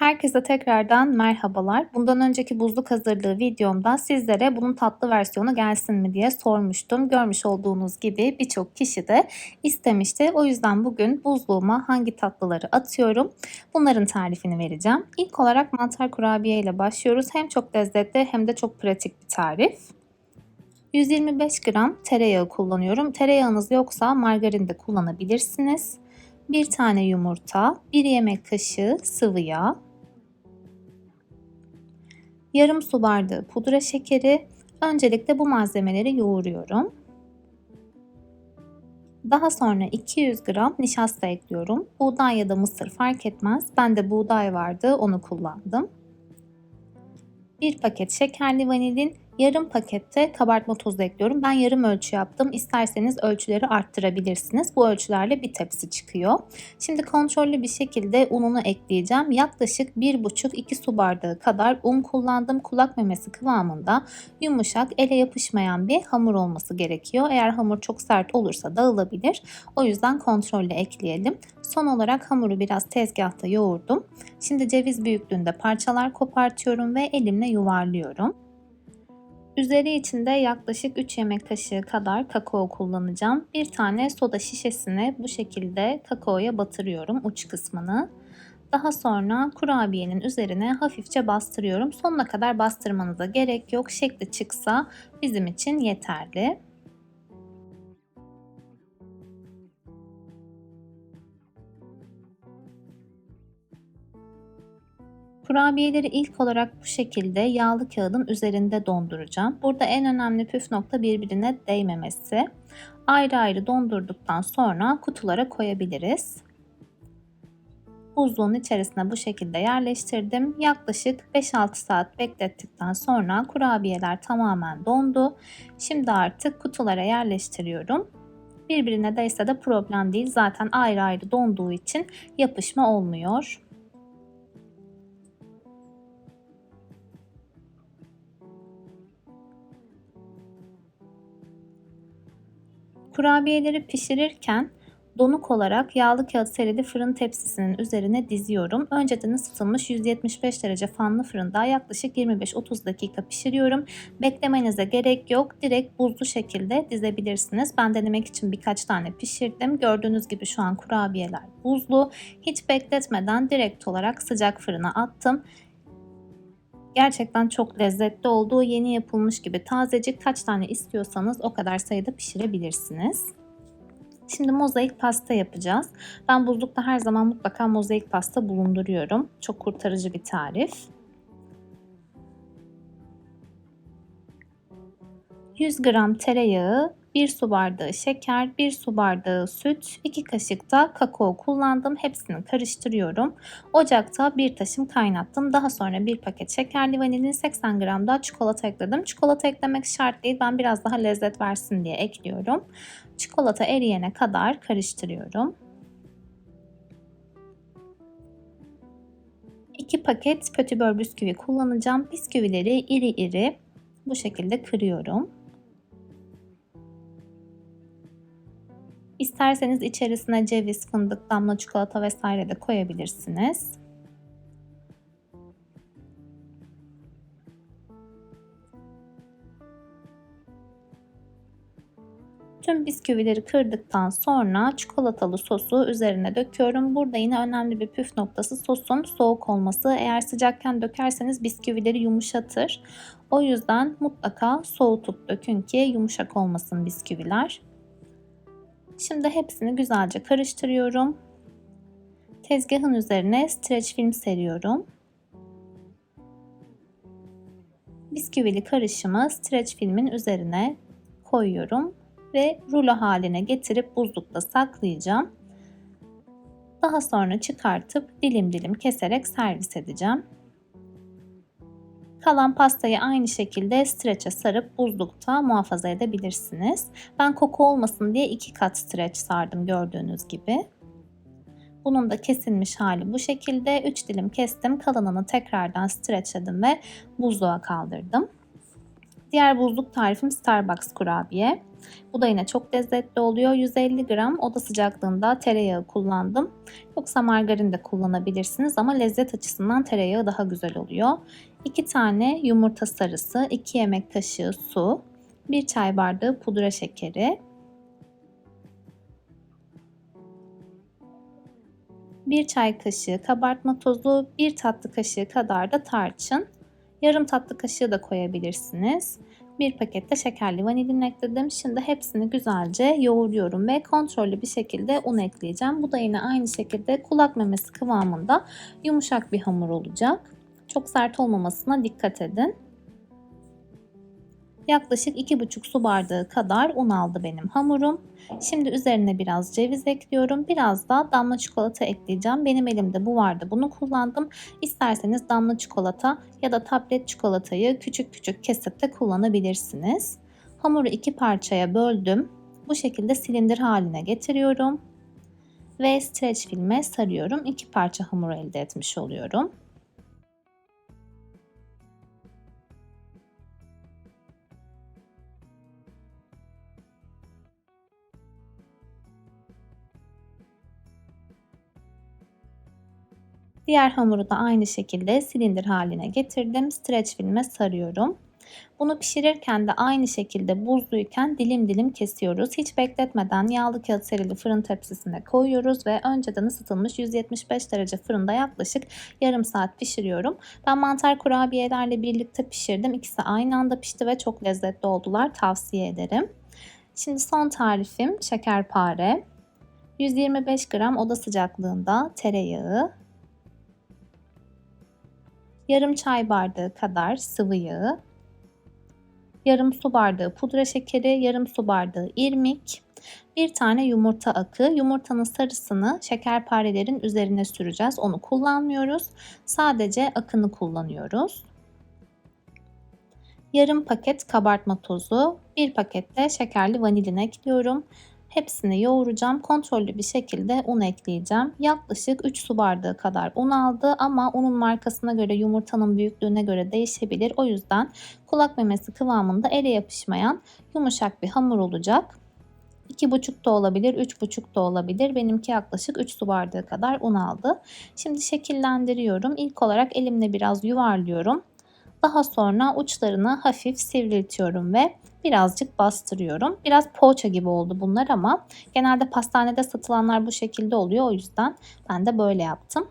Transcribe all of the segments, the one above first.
Herkese tekrardan merhabalar. Bundan önceki buzluk hazırlığı videomda sizlere bunun tatlı versiyonu gelsin mi diye sormuştum. Görmüş olduğunuz gibi birçok kişi de istemişti. O yüzden bugün buzluğuma hangi tatlıları atıyorum bunların tarifini vereceğim. İlk olarak mantar kurabiye ile başlıyoruz. Hem çok lezzetli hem de çok pratik bir tarif. 125 gram tereyağı kullanıyorum. Tereyağınız yoksa margarin de kullanabilirsiniz. 1 tane yumurta, 1 yemek kaşığı sıvı yağ, yarım su bardağı pudra şekeri. Öncelikle bu malzemeleri yoğuruyorum. Daha sonra 200 gram nişasta ekliyorum. Buğday ya da mısır fark etmez. Bende buğday vardı, onu kullandım. 1 paket şekerli vanilin, yarım pakette kabartma tozu ekliyorum. Ben yarım ölçü yaptım. İsterseniz ölçüleri arttırabilirsiniz. Bu ölçülerle bir tepsi çıkıyor. Şimdi kontrollü bir şekilde ununu ekleyeceğim. Yaklaşık 1,5-2 su bardağı kadar un kullandım. Kulak memesi kıvamında yumuşak, ele yapışmayan bir hamur olması gerekiyor. Eğer hamur çok sert olursa dağılabilir. O yüzden kontrollü ekleyelim. Son olarak hamuru biraz tezgahta yoğurdum. Şimdi ceviz büyüklüğünde parçalar kopartıyorum ve elimle yuvarlıyorum. Üzeri için de yaklaşık 3 yemek kaşığı kadar kakao kullanacağım. Bir tane soda şişesine bu şekilde kakaoya batırıyorum uç kısmını. Daha sonra kurabiyenin üzerine hafifçe bastırıyorum. Sonuna kadar bastırmanıza gerek yok. Şekli çıksa bizim için yeterli. Kurabiyeleri ilk olarak bu şekilde yağlı kağıdın üzerinde donduracağım. Burada en önemli püf nokta birbirine değmemesi. Ayrı ayrı dondurduktan sonra kutulara koyabiliriz. Buzluğun içerisine bu şekilde yerleştirdim. Yaklaşık 5-6 saat beklettikten sonra kurabiyeler tamamen dondu. Şimdi artık kutulara yerleştiriyorum. Birbirine değse de problem değil. Zaten ayrı ayrı donduğu için yapışma olmuyor. Kurabiyeleri pişirirken donuk olarak yağlı kağıt serili fırın tepsisinin üzerine diziyorum. Önceden ısıtılmış 175 derece fanlı fırında yaklaşık 25-30 dakika pişiriyorum. Beklemenize gerek yok. Direkt buzlu şekilde dizebilirsiniz. Ben denemek için birkaç tane pişirdim. Gördüğünüz gibi şu an kurabiyeler buzlu. Hiç bekletmeden direkt olarak sıcak fırına attım. Gerçekten çok lezzetli oldu. Yeni yapılmış gibi tazecik, kaç tane istiyorsanız o kadar sayıda pişirebilirsiniz. Şimdi mozaik pasta yapacağız. Ben buzlukta her zaman mutlaka mozaik pasta bulunduruyorum. Çok kurtarıcı bir tarif. 100 gram tereyağı, 1 su bardağı şeker, 1 su bardağı süt, 2 kaşık da kakao kullandım. Hepsini karıştırıyorum. Ocakta bir taşım kaynattım. Daha sonra bir paket şekerli vanilin, 80 gram da çikolata ekledim. Çikolata eklemek şart değil. Ben biraz daha lezzet versin diye ekliyorum. Çikolata eriyene kadar karıştırıyorum. 2 paket pötibör bisküvi kullanacağım. Bisküvileri iri iri bu şekilde kırıyorum. İsterseniz içerisine ceviz, fındık, damla çikolata vesaire de koyabilirsiniz. Tüm bisküvileri kırdıktan sonra çikolatalı sosu üzerine döküyorum. Burada yine önemli bir püf noktası sosun soğuk olması. Eğer sıcakken dökerseniz bisküvileri yumuşatır. O yüzden mutlaka soğutup dökün ki yumuşak olmasın bisküviler. Şimdi hepsini güzelce karıştırıyorum. Tezgahın üzerine streç film seriyorum. Bisküvili karışımı streç filmin üzerine koyuyorum ve rulo haline getirip buzlukta saklayacağım. Daha sonra çıkartıp dilim dilim keserek servis edeceğim. Kalan pastayı aynı şekilde streçe sarıp buzlukta muhafaza edebilirsiniz. Ben koku olmasın diye 2 kat streç sardım gördüğünüz gibi. Bunun da kesilmiş hali bu şekilde. 3 dilim kestim. Kalanını tekrardan streçledim ve buzluğa kaldırdım. Diğer buzluk tarifim Starbucks kurabiye. Bu da yine çok lezzetli oluyor. 150 gram oda sıcaklığında tereyağı kullandım. Yoksa margarin de kullanabilirsiniz ama lezzet açısından tereyağı daha güzel oluyor. 2 tane yumurta sarısı, 2 yemek kaşığı su, 1 çay bardağı pudra şekeri, 1 çay kaşığı kabartma tozu, 1 tatlı kaşığı kadar da tarçın. Yarım tatlı kaşığı da koyabilirsiniz. 1 paket de şekerli vanilin ekledim. Şimdi hepsini güzelce yoğuruyorum ve kontrollü bir şekilde un ekleyeceğim. Bu da yine aynı şekilde kulak memesi kıvamında yumuşak bir hamur olacak. Çok sert olmamasına dikkat edin. Yaklaşık 2,5 su bardağı kadar un aldı benim hamurum. Şimdi üzerine biraz ceviz ekliyorum. Biraz da damla çikolata ekleyeceğim. Benim elimde bu vardı. Bunu kullandım. İsterseniz damla çikolata ya da tablet çikolatayı küçük küçük kesip de kullanabilirsiniz. Hamuru 2 parçaya böldüm. Bu şekilde silindir haline getiriyorum. Ve streç filme sarıyorum. 2 parça hamur elde etmiş oluyorum. Diğer hamuru da aynı şekilde silindir haline getirdim. Streç filme sarıyorum. Bunu pişirirken de aynı şekilde buzluyken dilim dilim kesiyoruz. Hiç bekletmeden yağlı kağıt serili fırın tepsisine koyuyoruz ve önceden ısıtılmış 175 derece fırında yaklaşık yarım saat pişiriyorum. Ben mantar kurabiyelerle birlikte pişirdim. İkisi aynı anda pişti ve çok lezzetli oldular. Tavsiye ederim. Şimdi son tarifim şekerpare. 125 gram oda sıcaklığında tereyağı, yarım çay bardağı kadar sıvı yağı, yarım su bardağı pudra şekeri, yarım su bardağı irmik, bir tane yumurta akı. Yumurtanın sarısını şekerparelerin üzerine süreceğiz. Onu kullanmıyoruz. Sadece akını kullanıyoruz. Yarım paket kabartma tozu, bir paket de şekerli vanilin ekliyorum. Hepsini yoğuracağım. Kontrollü bir şekilde un ekleyeceğim. Yaklaşık 3 su bardağı kadar un aldı ama unun markasına göre, yumurtanın büyüklüğüne göre değişebilir. O yüzden kulak memesi kıvamında ele yapışmayan yumuşak bir hamur olacak. 2,5 da olabilir, 3,5 da olabilir. Benimki yaklaşık 3 su bardağı kadar un aldı. Şimdi şekillendiriyorum. İlk olarak elimle biraz yuvarlıyorum. Daha sonra uçlarını hafif sivriltiyorum ve birazcık bastırıyorum. Biraz poğaça gibi oldu bunlar ama genelde pastanede satılanlar bu şekilde oluyor. O yüzden ben de böyle yaptım.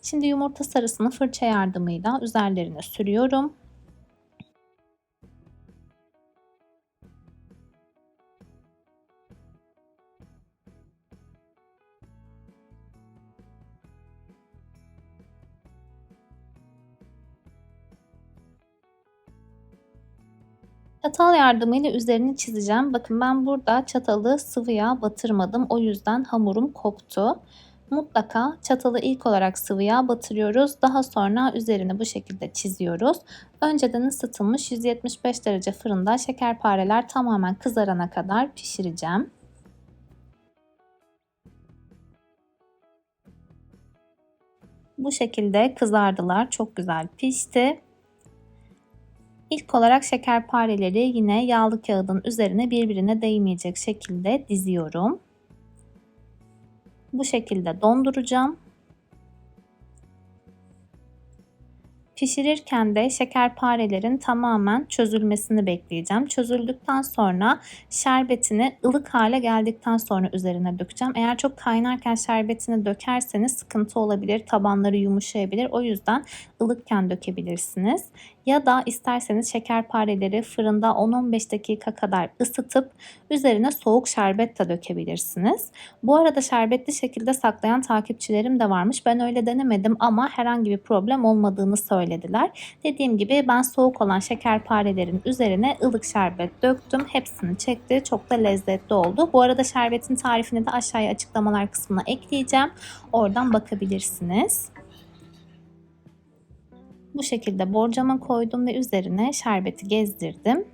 Şimdi yumurta sarısını fırça yardımıyla üzerlerine sürüyorum. Çatal yardımıyla üzerini çizeceğim. Bakın ben burada çatalı sıvı yağ batırmadım. O yüzden hamurum koptu. Mutlaka çatalı ilk olarak sıvı yağ batırıyoruz. Daha sonra üzerini bu şekilde çiziyoruz. Önceden ısıtılmış 175 derece fırında şekerpareler tamamen kızarana kadar pişireceğim. Bu şekilde kızardılar. Çok güzel pişti. İlk olarak şekerpareleri yine yağlı kağıdın üzerine birbirine değmeyecek şekilde diziyorum. Bu şekilde donduracağım. Pişirirken de şekerparelerin tamamen çözülmesini bekleyeceğim. Çözüldükten sonra şerbetini ılık hale geldikten sonra üzerine dökeceğim. Eğer çok kaynarken şerbetini dökerseniz sıkıntı olabilir. Tabanları yumuşayabilir. O yüzden ılıkken dökebilirsiniz. Ya da isterseniz şekerpareleri fırında 10-15 dakika kadar ısıtıp üzerine soğuk şerbet de dökebilirsiniz. Bu arada şerbetli şekilde saklayan takipçilerim de varmış. Ben öyle denemedim ama herhangi bir problem olmadığını söylediler. Dediğim gibi ben soğuk olan şekerparelerin üzerine ılık şerbet döktüm. Hepsini çekti. Çok da lezzetli oldu. Bu arada şerbetin tarifini de aşağıya açıklamalar kısmına ekleyeceğim. Oradan bakabilirsiniz. Bu şekilde borcama koydum ve üzerine şerbeti gezdirdim.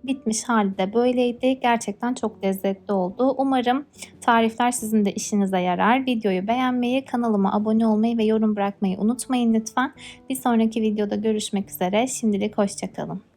Bitmiş hali de böyleydi. Gerçekten çok lezzetli oldu. Umarım tarifler sizin de işinize yarar. Videoyu beğenmeyi, kanalıma abone olmayı ve yorum bırakmayı unutmayın lütfen. Bir sonraki videoda görüşmek üzere. Şimdilik hoşça kalın.